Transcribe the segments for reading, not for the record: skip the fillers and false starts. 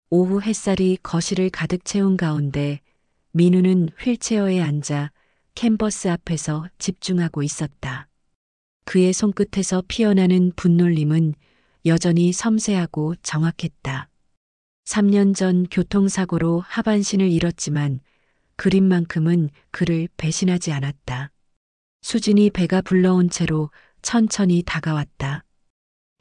오후 햇살이 거실을 가득 채운 가운데 민우는 휠체어에 앉아 캔버스 앞에서 집중하고 있었다. 그의 손끝에서 피어나는 분놀림은 여전히 섬세하고 정확했다. 3년 전 교통사고로 하반신을 잃었지만 그림만큼은 그를 배신하지 않았다. 수진이 배가 불러온 채로 천천히 다가왔다.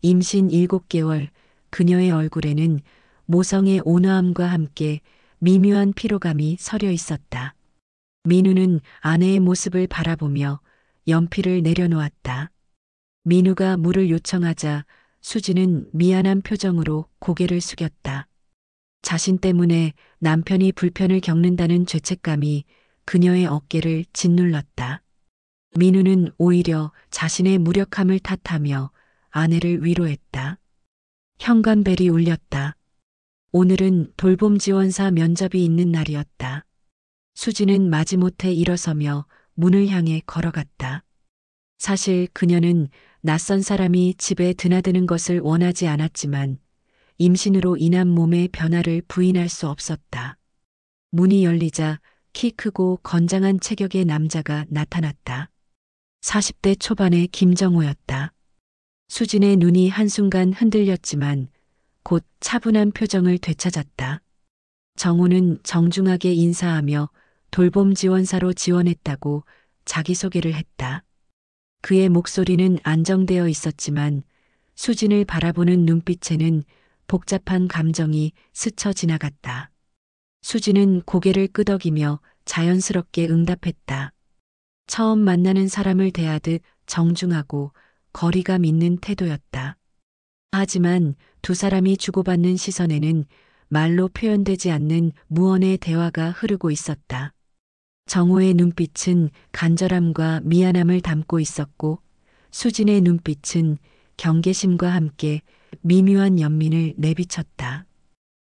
임신 7개월 그녀의 얼굴에는 모성의 온화함과 함께 미묘한 피로감이 서려 있었다. 민우는 아내의 모습을 바라보며 연필을 내려놓았다. 민우가 물을 요청하자 수지는 미안한 표정으로 고개를 숙였다. 자신 때문에 남편이 불편을 겪는다는 죄책감이 그녀의 어깨를 짓눌렀다. 민우는 오히려 자신의 무력함을 탓하며 아내를 위로했다. 현관벨이 울렸다. 오늘은 돌봄 지원사 면접이 있는 날이었다. 수지는 마지못해 일어서며 문을 향해 걸어갔다. 사실 그녀는 낯선 사람이 집에 드나드는 것을 원하지 않았지만 임신으로 인한 몸의 변화를 부인할 수 없었다. 문이 열리자 키 크고 건장한 체격의 남자가 나타났다. 40대 초반의 김정호였다. 수진의 눈이 한순간 흔들렸지만 곧 차분한 표정을 되찾았다. 정호는 정중하게 인사하며 돌봄 지원사로 지원했다고 자기소개를 했다. 그의 목소리는 안정되어 있었지만 수진을 바라보는 눈빛에는 복잡한 감정이 스쳐 지나갔다. 수진은 고개를 끄덕이며 자연스럽게 응답했다. 처음 만나는 사람을 대하듯 정중하고 거리감 있는 태도였다. 하지만 두 사람이 주고받는 시선에는 말로 표현되지 않는 무언의 대화가 흐르고 있었다. 정호의 눈빛은 간절함과 미안함을 담고 있었고 수진의 눈빛은 경계심과 함께 미묘한 연민을 내비쳤다.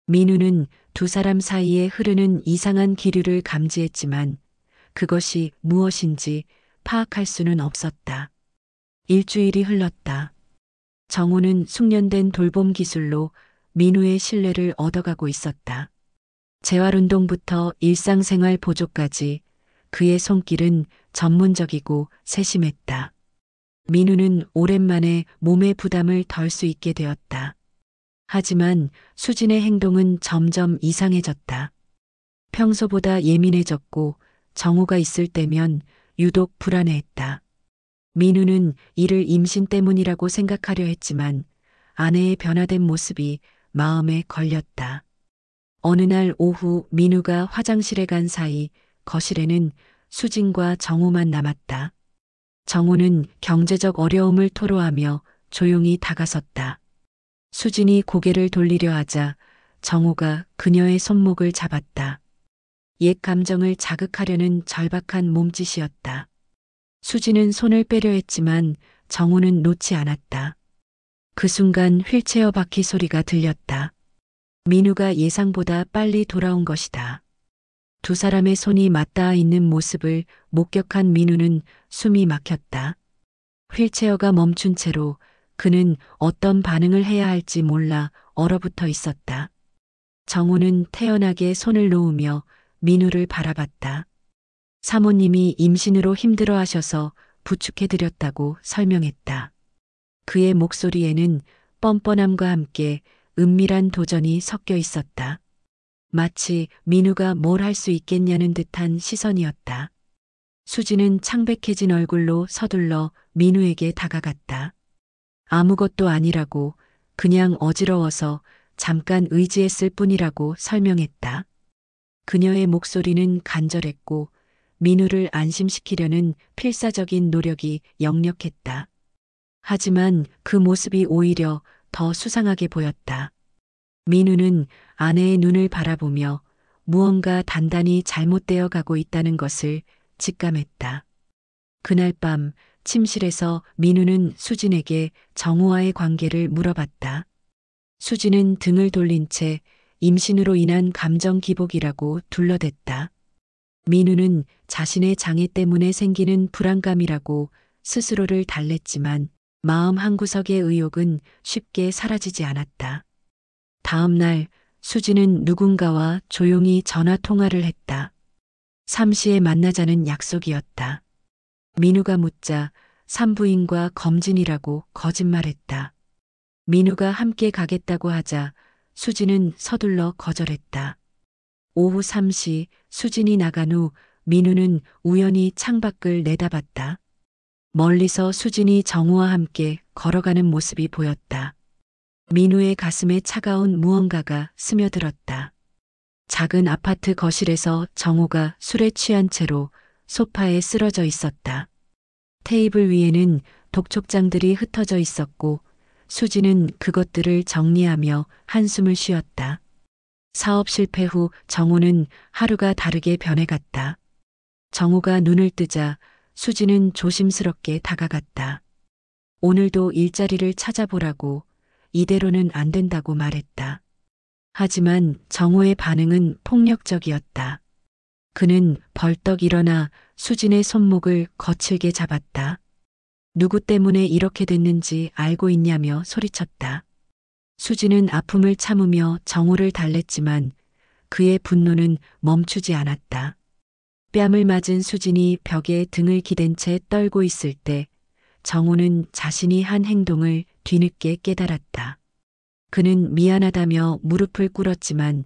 민우는 두 사람 사이에 흐르는 이상한 기류를 감지했지만 그것이 무엇인지 파악할 수는 없었다. 일주일이 흘렀다. 정호는 숙련된 돌봄 기술로 민우의 신뢰를 얻어가고 있었다. 재활운동부터 일상생활 보조까지 그의 손길은 전문적이고 세심했다. 민우는 오랜만에 몸의 부담을 덜 수 있게 되었다. 하지만 수진의 행동은 점점 이상해졌다. 평소보다 예민해졌고 정호가 있을 때면 유독 불안해했다. 민우는 이를 임신 때문이라고 생각하려 했지만 아내의 변화된 모습이 마음에 걸렸다. 어느 날 오후 민우가 화장실에 간 사이 거실에는 수진과 정호만 남았다. 정호는 경제적 어려움을 토로하며 조용히 다가섰다. 수진이 고개를 돌리려 하자 정호가 그녀의 손목을 잡았다. 옛 감정을 자극하려는 절박한 몸짓이었다. 수진은 손을 빼려 했지만 정호는 놓지 않았다. 그 순간 휠체어 바퀴 소리가 들렸다. 민우가 예상보다 빨리 돌아온 것이다. 두 사람의 손이 맞닿아 있는 모습을 목격한 민우는 숨이 막혔다. 휠체어가 멈춘 채로 그는 어떤 반응을 해야 할지 몰라 얼어붙어 있었다. 정호는 태연하게 손을 놓으며 민우를 바라봤다. 사모님이 임신으로 힘들어하셔서 부축해드렸다고 설명했다. 그의 목소리에는 뻔뻔함과 함께 은밀한 도전이 섞여 있었다. 마치 민우가 뭘 할 수 있겠냐는 듯한 시선이었다. 수지는 창백해진 얼굴로 서둘러 민우에게 다가갔다. 아무것도 아니라고 그냥 어지러워서 잠깐 의지했을 뿐이라고 설명했다. 그녀의 목소리는 간절했고 민우를 안심시키려는 필사적인 노력이 역력했다. 하지만 그 모습이 오히려 더 수상하게 보였다. 민우는 아내의 눈을 바라보며 무언가 단단히 잘못되어 가고 있다는 것을 직감했다. 그날 밤 침실에서 민우는 수진에게 정호와의 관계를 물어봤다. 수진은 등을 돌린 채 임신으로 인한 감정 기복이라고 둘러댔다. 민우는 자신의 장애 때문에 생기는 불안감이라고 스스로를 달랬지만 마음 한구석의 의욕은 쉽게 사라지지 않았다. 다음 날 수지는 누군가와 조용히 전화 통화를 했다. 3시에 만나자는 약속이었다. 민우가 묻자 산부인과 검진이라고 거짓말했다. 민우가 함께 가겠다고 하자 수지는 서둘러 거절했다. 오후 3시 수진이 나간 후 민우는 우연히 창밖을 내다봤다. 멀리서 수진이 정우와 함께 걸어가는 모습이 보였다. 민우의 가슴에 차가운 무언가가 스며들었다. 작은 아파트 거실에서 정우가 술에 취한 채로 소파에 쓰러져 있었다. 테이블 위에는 독촉장들이 흩어져 있었고 수지는 그것들을 정리하며 한숨을 쉬었다. 사업 실패 후 정우는 하루가 다르게 변해갔다. 정우가 눈을 뜨자 수지는 조심스럽게 다가갔다. 오늘도 일자리를 찾아보라고, 이대로는 안 된다고 말했다. 하지만 정우의 반응은 폭력적이었다. 그는 벌떡 일어나 수진의 손목을 거칠게 잡았다. 누구 때문에 이렇게 됐는지 알고 있냐며 소리쳤다. 수진은 아픔을 참으며 정우를 달랬지만 그의 분노는 멈추지 않았다. 뺨을 맞은 수진이 벽에 등을 기댄 채 떨고 있을 때 정우는 자신이 한 행동을 뒤늦게 깨달았다. 그는 미안하다며 무릎을 꿇었지만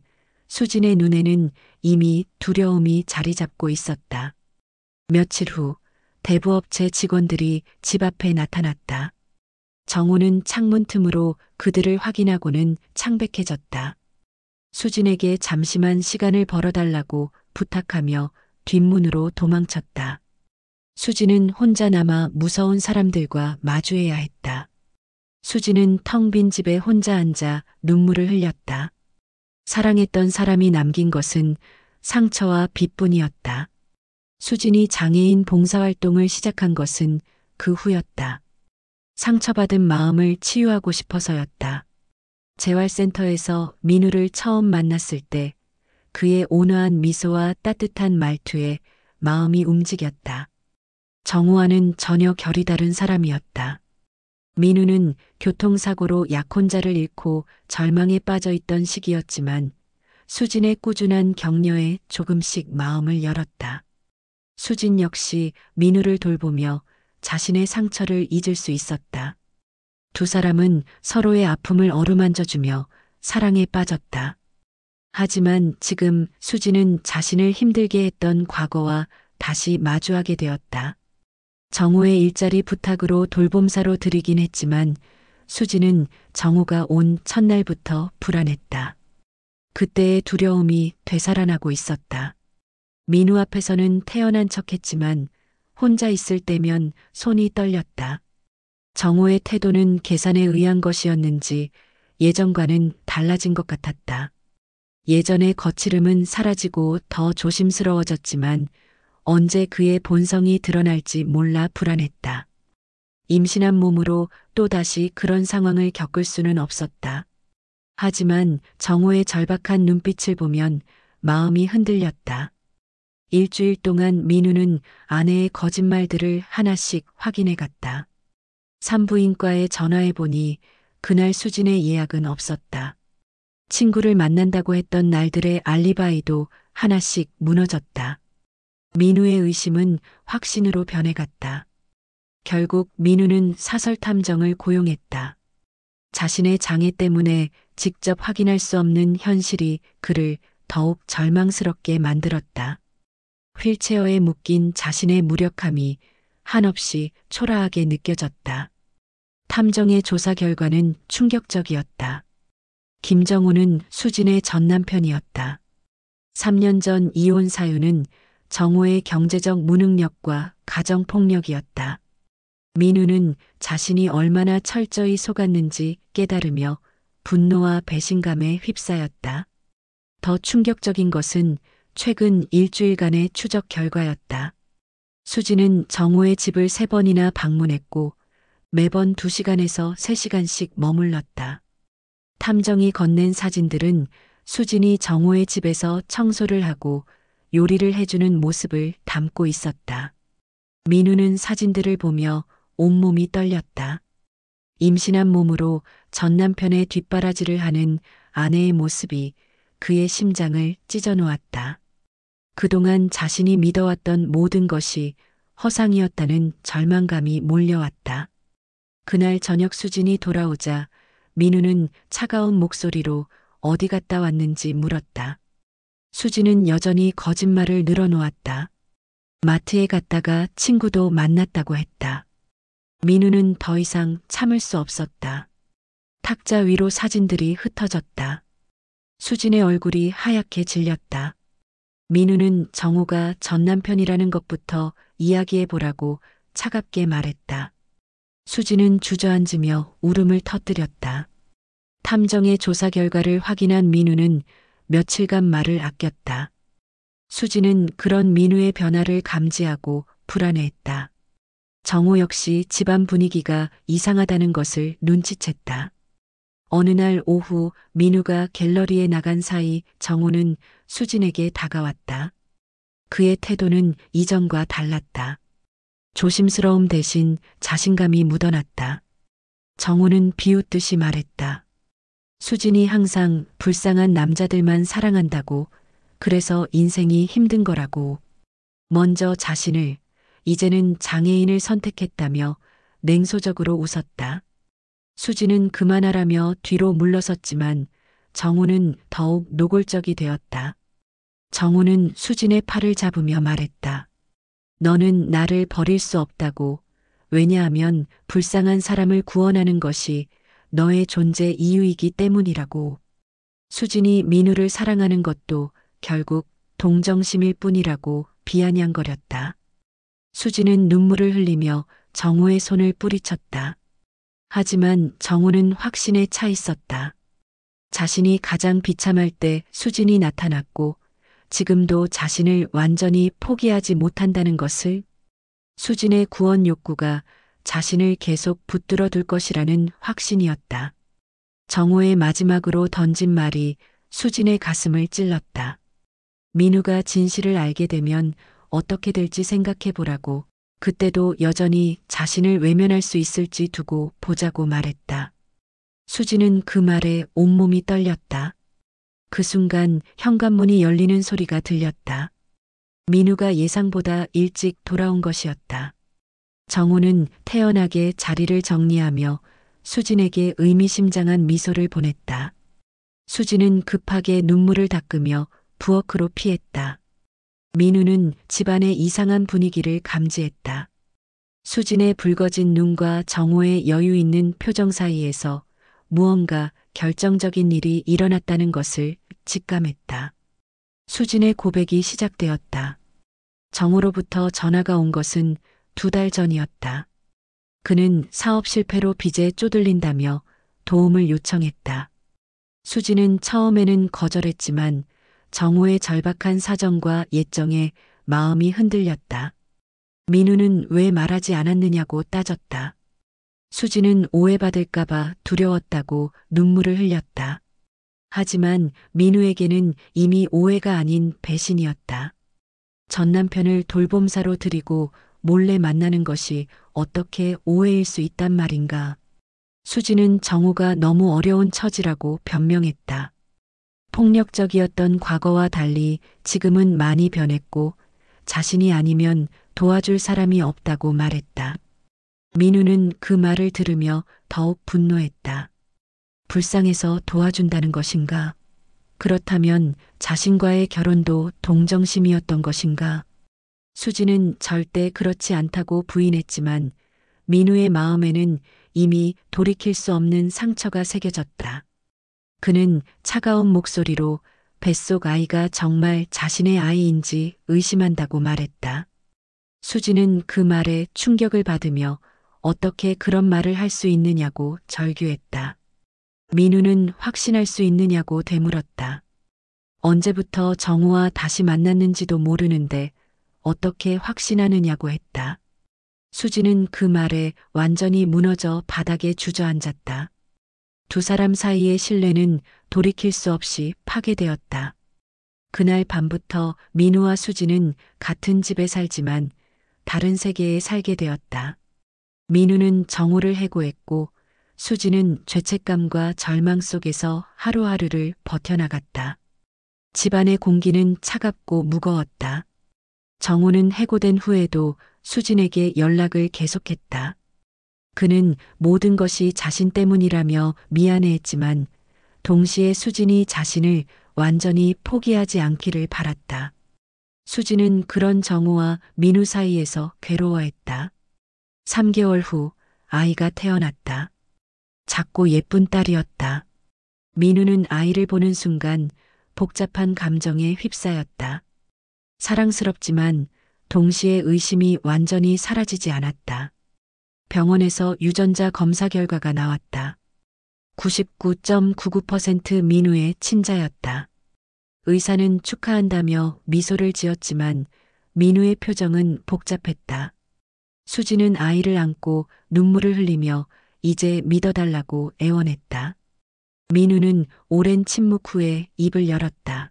수진의 눈에는 이미 두려움이 자리 잡고 있었다. 며칠 후 대부업체 직원들이 집 앞에 나타났다. 정우는 창문 틈으로 그들을 확인하고는 창백해졌다. 수진에게 잠시만 시간을 벌어달라고 부탁하며 뒷문으로 도망쳤다. 수진은 혼자 남아 무서운 사람들과 마주해야 했다. 수진은 텅 빈 집에 혼자 앉아 눈물을 흘렸다. 사랑했던 사람이 남긴 것은 상처와 빚뿐이었다. 수진이 장애인 봉사활동을 시작한 것은 그 후였다. 상처받은 마음을 치유하고 싶어서였다. 재활센터에서 민우를 처음 만났을 때 그의 온화한 미소와 따뜻한 말투에 마음이 움직였다. 정우와는 전혀 결이 다른 사람이었다. 민우는 교통사고로 약혼자를 잃고 절망에 빠져 있던 시기였지만 수진의 꾸준한 격려에 조금씩 마음을 열었다. 수진 역시 민우를 돌보며 자신의 상처를 잊을 수 있었다. 두 사람은 서로의 아픔을 어루만져주며 사랑에 빠졌다. 하지만 지금 수진은 자신을 힘들게 했던 과거와 다시 마주하게 되었다. 정우의 일자리 부탁으로 돌봄사로 들이긴 했지만 수진은 정우가 온 첫날부터 불안했다. 그때의 두려움이 되살아나고 있었다. 민우 앞에서는 태연한 척했지만 혼자 있을 때면 손이 떨렸다. 정우의 태도는 계산에 의한 것이었는지 예전과는 달라진 것 같았다. 예전의 거칠음은 사라지고 더 조심스러워졌지만 언제 그의 본성이 드러날지 몰라 불안했다. 임신한 몸으로 또다시 그런 상황을 겪을 수는 없었다. 하지만 정우의 절박한 눈빛을 보면 마음이 흔들렸다. 일주일 동안 민우는 아내의 거짓말들을 하나씩 확인해 갔다. 산부인과에 전화해 보니 그날 수진의 예약은 없었다. 친구를 만난다고 했던 날들의 알리바이도 하나씩 무너졌다. 민우의 의심은 확신으로 변해갔다. 결국 민우는 사설 탐정을 고용했다. 자신의 장애 때문에 직접 확인할 수 없는 현실이 그를 더욱 절망스럽게 만들었다. 휠체어에 묶인 자신의 무력함이 한없이 초라하게 느껴졌다. 탐정의 조사 결과는 충격적이었다. 김정우는 수진의 전 남편이었다. 3년 전 이혼 사유는 정우의 경제적 무능력과 가정폭력이었다. 민우는 자신이 얼마나 철저히 속았는지 깨달으며 분노와 배신감에 휩싸였다. 더 충격적인 것은 최근 일주일간의 추적 결과였다. 수진은 정우의 집을 3번이나 방문했고 매번 2시간에서 3시간씩 머물렀다. 탐정이 건넨 사진들은 수진이 정우의 집에서 청소를 하고 요리를 해주는 모습을 담고 있었다. 민우는 사진들을 보며 온몸이 떨렸다. 임신한 몸으로 전 남편의 뒷바라지를 하는 아내의 모습이 그의 심장을 찢어놓았다. 그동안 자신이 믿어왔던 모든 것이 허상이었다는 절망감이 몰려왔다. 그날 저녁 수진이 돌아오자 민우는 차가운 목소리로 어디 갔다 왔는지 물었다. 수진은 여전히 거짓말을 늘어놓았다. 마트에 갔다가 친구도 만났다고 했다. 민우는 더 이상 참을 수 없었다. 탁자 위로 사진들이 흩어졌다. 수진의 얼굴이 하얗게 질렸다. 민우는 정우가 전 남편이라는 것부터 이야기해 보라고 차갑게 말했다. 수진은 주저앉으며 울음을 터뜨렸다. 탐정의 조사 결과를 확인한 민우는 며칠간 말을 아꼈다. 수진은 그런 민우의 변화를 감지하고 불안해했다. 정우 역시 집안 분위기가 이상하다는 것을 눈치챘다. 어느 날 오후 민우가 갤러리에 나간 사이 정우는 수진에게 다가왔다. 그의 태도는 이전과 달랐다. 조심스러움 대신 자신감이 묻어났다. 정우는 비웃듯이 말했다. 수진이 항상 불쌍한 남자들만 사랑한다고, 그래서 인생이 힘든 거라고. 먼저 자신을, 이제는 장애인을 선택했다며 냉소적으로 웃었다. 수진은 그만하라며 뒤로 물러섰지만 정우는 더욱 노골적이 되었다. 정우는 수진의 팔을 잡으며 말했다. 너는 나를 버릴 수 없다고. 왜냐하면 불쌍한 사람을 구원하는 것이 너의 존재 이유이기 때문이라고. 수진이 민우를 사랑하는 것도 결국 동정심일 뿐이라고 비아냥거렸다. 수진은 눈물을 흘리며 정우의 손을 뿌리쳤다. 하지만 정우는 확신에 차 있었다. 자신이 가장 비참할 때 수진이 나타났고 지금도 자신을 완전히 포기하지 못한다는 것을. 수진의 구원 욕구가 자신을 계속 붙들어 둘 것이라는 확신이었다. 정우의 마지막으로 던진 말이 수진의 가슴을 찔렀다. 민우가 진실을 알게 되면 어떻게 될지 생각해 보라고. 그때도 여전히 자신을 외면할 수 있을지 두고 보자고 말했다. 수진은 그 말에 온몸이 떨렸다. 그 순간 현관문이 열리는 소리가 들렸다. 민우가 예상보다 일찍 돌아온 것이었다. 정우는 태연하게 자리를 정리하며 수진에게 의미심장한 미소를 보냈다. 수진은 급하게 눈물을 닦으며 부엌으로 피했다. 민우는 집안의 이상한 분위기를 감지했다. 수진의 붉어진 눈과 정우의 여유 있는 표정 사이에서 무언가 결정적인 일이 일어났다는 것을 직감했다. 수진의 고백이 시작되었다. 정우로부터 전화가 온 것은 2달 전이었다. 그는 사업 실패로 빚에 쪼들린다며 도움을 요청했다. 수진은 처음에는 거절했지만 정우의 절박한 사정과 예정에 마음이 흔들렸다. 민우는 왜 말하지 않았느냐고 따졌다. 수진은 오해받을까봐 두려웠다고 눈물을 흘렸다. 하지만 민우에게는 이미 오해가 아닌 배신이었다. 전 남편을 돌봄사로 들이고 몰래 만나는 것이 어떻게 오해일 수 있단 말인가. 수진은 정우가 너무 어려운 처지라고 변명했다. 폭력적이었던 과거와 달리 지금은 많이 변했고 자신이 아니면 도와줄 사람이 없다고 말했다. 민우는 그 말을 들으며 더욱 분노했다. 불쌍해서 도와준다는 것인가? 그렇다면 자신과의 결혼도 동정심이었던 것인가? 수진은 절대 그렇지 않다고 부인했지만 민우의 마음에는 이미 돌이킬 수 없는 상처가 새겨졌다. 그는 차가운 목소리로 뱃속 아이가 정말 자신의 아이인지 의심한다고 말했다. 수진은 그 말에 충격을 받으며 어떻게 그런 말을 할 수 있느냐고 절규했다. 민우는 확신할 수 있느냐고 되물었다. 언제부터 정우와 다시 만났는지도 모르는데 어떻게 확신하느냐고 했다. 수진은 그 말에 완전히 무너져 바닥에 주저앉았다. 2 사람 사이의 신뢰는 돌이킬 수 없이 파괴되었다. 그날 밤부터 민우와 수진은 같은 집에 살지만 다른 세계에 살게 되었다. 민우는 정우를 해고했고 수진은 죄책감과 절망 속에서 하루하루를 버텨나갔다. 집안의 공기는 차갑고 무거웠다. 정우는 해고된 후에도 수진에게 연락을 계속했다. 그는 모든 것이 자신 때문이라며 미안해했지만 동시에 수진이 자신을 완전히 포기하지 않기를 바랐다. 수진은 그런 정우와 민우 사이에서 괴로워했다. 3개월 후 아이가 태어났다. 작고 예쁜 딸이었다. 민우는 아이를 보는 순간 복잡한 감정에 휩싸였다. 사랑스럽지만 동시에 의심이 완전히 사라지지 않았다. 병원에서 유전자 검사 결과가 나왔다. 99.99% 민우의 친자였다. 의사는 축하한다며 미소를 지었지만 민우의 표정은 복잡했다. 수지는 아이를 안고 눈물을 흘리며 이제 믿어달라고 애원했다. 민우는 오랜 침묵 후에 입을 열었다.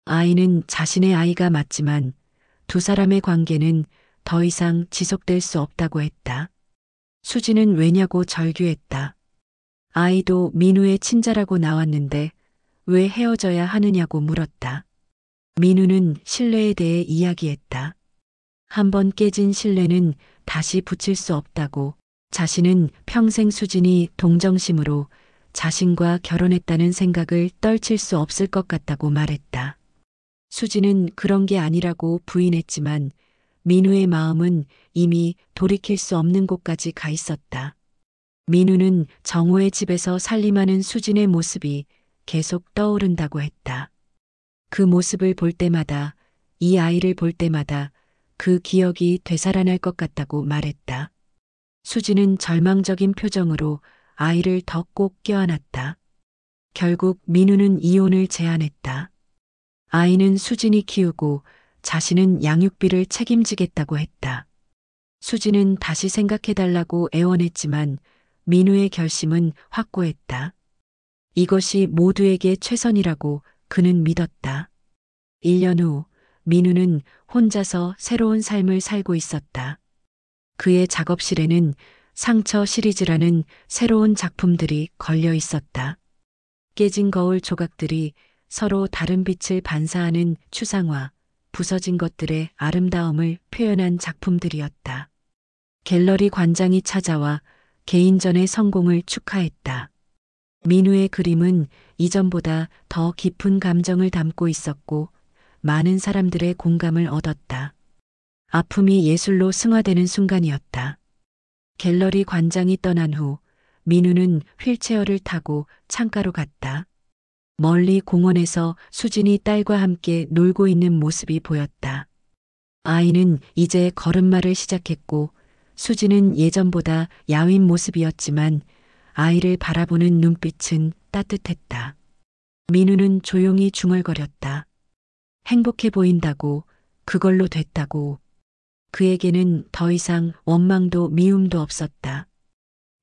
아이는 자신의 아이가 맞지만 두 사람의 관계는 더 이상 지속될 수 없다고 했다. 수지는 왜냐고 절규했다. 아이도 민우의 친자라고 나왔는데 왜 헤어져야 하느냐고 물었다. 민우는 신뢰에 대해 이야기했다. 한번 깨진 신뢰는 다시 붙일 수 없다고, 자신은 평생 수진이 동정심으로 자신과 결혼했다는 생각을 떨칠 수 없을 것 같다고 말했다. 수진은 그런 게 아니라고 부인했지만 민우의 마음은 이미 돌이킬 수 없는 곳까지 가 있었다. 민우는 정호의 집에서 살림하는 수진의 모습이 계속 떠오른다고 했다. 그 모습을 볼 때마다, 이 아이를 볼 때마다 그 기억이 되살아날 것 같다고 말했다. 수진은 절망적인 표정으로 아이를 더 꼭 껴안았다. 결국 민우는 이혼을 제안했다. 아이는 수진이 키우고 자신은 양육비를 책임지겠다고 했다. 수진은 다시 생각해달라고 애원했지만 민우의 결심은 확고했다. 이것이 모두에게 최선이라고 그는 믿었다. 1년 후 민우는 혼자서 새로운 삶을 살고 있었다. 그의 작업실에는 상처 시리즈라는 새로운 작품들이 걸려 있었다. 깨진 거울 조각들이 서로 다른 빛을 반사하는 추상화, 부서진 것들의 아름다움을 표현한 작품들이었다. 갤러리 관장이 찾아와 개인전의 성공을 축하했다. 민우의 그림은 이전보다 더 깊은 감정을 담고 있었고 많은 사람들의 공감을 얻었다. 아픔이 예술로 승화되는 순간이었다. 갤러리 관장이 떠난 후 민우는 휠체어를 타고 창가로 갔다. 멀리 공원에서 수진이 딸과 함께 놀고 있는 모습이 보였다. 아이는 이제 걸음마를 시작했고 수진은 예전보다 야윈 모습이었지만 아이를 바라보는 눈빛은 따뜻했다. 민우는 조용히 중얼거렸다. 행복해 보인다고, 그걸로 됐다고. 그에게는 더 이상 원망도 미움도 없었다.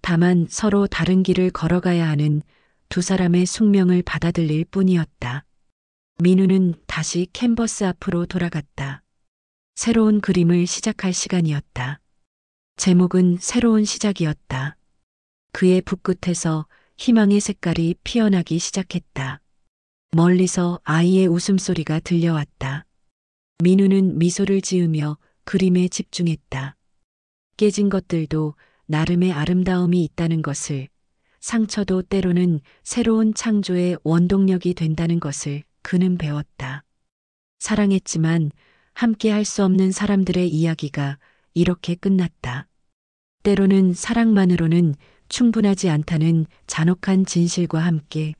다만 서로 다른 길을 걸어가야 하는 두 사람의 숙명을 받아들일 뿐이었다. 민우는 다시 캔버스 앞으로 돌아갔다. 새로운 그림을 시작할 시간이었다. 제목은 새로운 시작이었다. 그의 붓끝에서 희망의 색깔이 피어나기 시작했다. 멀리서 아이의 웃음소리가 들려왔다. 민우는 미소를 지으며 그림에 집중했다. 깨진 것들도 나름의 아름다움이 있다는 것을, 상처도 때로는 새로운 창조의 원동력이 된다는 것을 그는 배웠다. 사랑했지만 함께 할 수 없는 사람들의 이야기가 이렇게 끝났다. 때로는 사랑만으로는 충분하지 않다는 잔혹한 진실과 함께